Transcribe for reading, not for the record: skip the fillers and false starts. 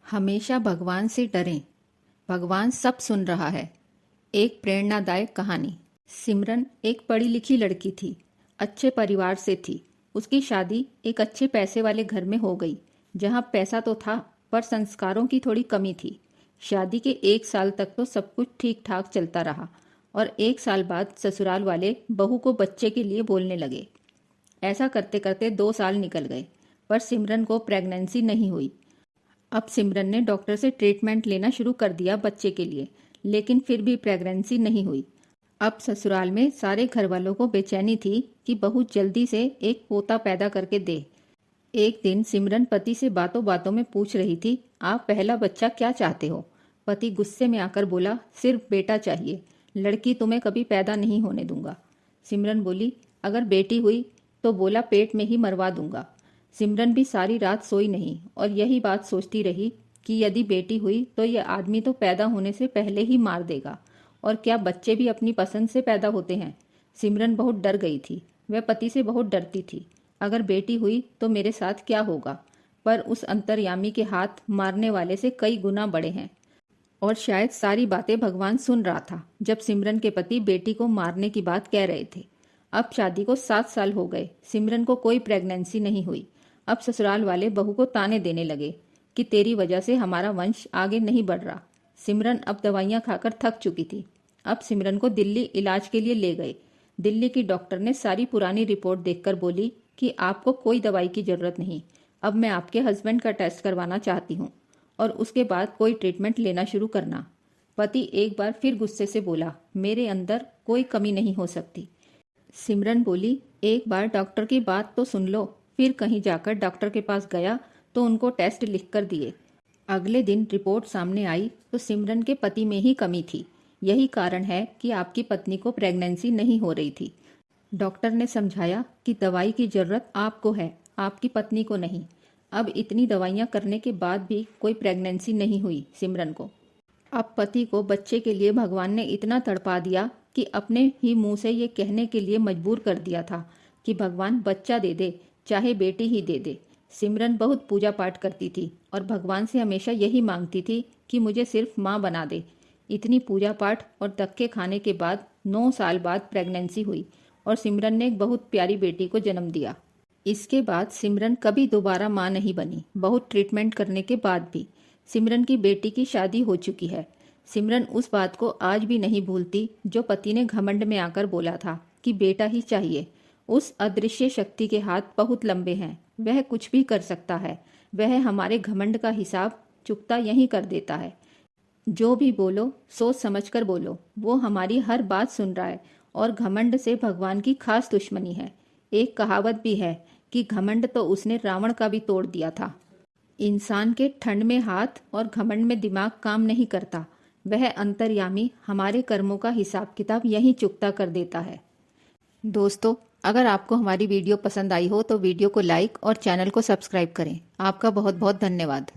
हमेशा भगवान से डरें, भगवान सब सुन रहा है। एक प्रेरणादायक कहानी। सिमरन एक पढ़ी लिखी लड़की थी, अच्छे परिवार से थी। उसकी शादी एक अच्छे पैसे वाले घर में हो गई, जहां पैसा तो था पर संस्कारों की थोड़ी कमी थी। शादी के 1 साल तक तो सब कुछ ठीक ठाक चलता रहा और 1 साल बाद ससुराल वाले बहू को बच्चे के लिए बोलने लगे। ऐसा करते करते 2 साल निकल गए, पर सिमरन को प्रेगनेंसी नहीं हुई। अब सिमरन ने डॉक्टर से ट्रीटमेंट लेना शुरू कर दिया बच्चे के लिए, लेकिन फिर भी प्रेगनेंसी नहीं हुई। अब ससुराल में सारे घर वालों को बेचैनी थी कि बहू जल्दी से एक पोता पैदा करके दे। एक दिन सिमरन पति से बातों बातों में पूछ रही थी, आप पहला बच्चा क्या चाहते हो? पति गुस्से में आकर बोला, सिर्फ बेटा चाहिए, लड़की तुम्हें कभी पैदा नहीं होने दूंगा। सिमरन बोली, अगर बेटी हुई तो बोला पेट में ही मरवा दूंगा। सिमरन भी सारी रात सोई नहीं और यही बात सोचती रही कि यदि बेटी हुई तो यह आदमी तो पैदा होने से पहले ही मार देगा, और क्या बच्चे भी अपनी पसंद से पैदा होते हैं? सिमरन बहुत डर गई थी, वह पति से बहुत डरती थी। अगर बेटी हुई तो मेरे साथ क्या होगा? पर उस अंतर्यामी के हाथ मारने वाले से कई गुना बड़े हैं, और शायद सारी बातें भगवान सुन रहा था जब सिमरन के पति बेटी को मारने की बात कह रहे थे। अब शादी को 7 साल हो गए, सिमरन को कोई प्रेगनेंसी नहीं हुई। अब ससुराल वाले बहू को ताने देने लगे कि तेरी वजह से हमारा वंश आगे नहीं बढ़ रहा। सिमरन अब दवाइयां खाकर थक चुकी थी। अब सिमरन को दिल्ली इलाज के लिए ले गए। दिल्ली की डॉक्टर ने सारी पुरानी रिपोर्ट देखकर बोली कि आपको कोई दवाई की जरूरत नहीं, अब मैं आपके हस्बैंड का टेस्ट करवाना चाहती हूँ और उसके बाद कोई ट्रीटमेंट लेना शुरू करना। पति एक बार फिर गुस्से से बोला, मेरे अंदर कोई कमी नहीं हो सकती। सिमरन बोली, एक बार डॉक्टर की बात तो सुन लो। फिर कहीं जाकर डॉक्टर के पास गया तो उनको टेस्ट लिख कर दिए। अगले दिन रिपोर्ट सामने आई तो सिमरन के पति में ही कमी थी। यही कारण है कि आपकी पत्नी को प्रेगनेंसी नहीं हो रही थी। डॉक्टर ने समझाया कि दवाई की जरूरत आपको है, आपकी पत्नी को नहीं। अब इतनी दवाइयां करने के बाद भी कोई प्रेगनेंसी नहीं हुई सिमरन को। अब पति को बच्चे के लिए भगवान ने इतना तड़पा दिया कि अपने ही मुंह से ये कहने के लिए मजबूर कर दिया था कि भगवान बच्चा दे दे, चाहे बेटी ही दे दे। सिमरन बहुत पूजा पाठ करती थी और भगवान से हमेशा यही मांगती थी कि मुझे सिर्फ माँ बना दे। इतनी पूजा पाठ और धक्के खाने के बाद 9 साल बाद प्रेगनेंसी हुई और सिमरन ने एक बहुत प्यारी बेटी को जन्म दिया। इसके बाद सिमरन कभी दोबारा माँ नहीं बनी, बहुत ट्रीटमेंट करने के बाद भी। सिमरन की बेटी की शादी हो चुकी है। सिमरन उस बात को आज भी नहीं भूलती जो पति ने घमंड में आकर बोला था कि बेटा ही चाहिए। उस अदृश्य शक्ति के हाथ बहुत लंबे हैं, वह कुछ भी कर सकता है। वह हमारे घमंड का हिसाब चुकता यहीं कर देता है। जो भी बोलो सोच समझकर बोलो, वो हमारी हर बात सुन रहा है, और घमंड से भगवान की खास दुश्मनी है। एक कहावत भी है कि घमंड तो उसने रावण का भी तोड़ दिया था। इंसान के ठंड में हाथ और घमंड में दिमाग काम नहीं करता। वह अंतर्यामी हमारे कर्मों का हिसाब किताब यहीं चुकता कर देता है। दोस्तों, अगर आपको हमारी वीडियो पसंद आई हो तो वीडियो को लाइक और चैनल को सब्सक्राइब करें। आपका बहुत बहुत धन्यवाद।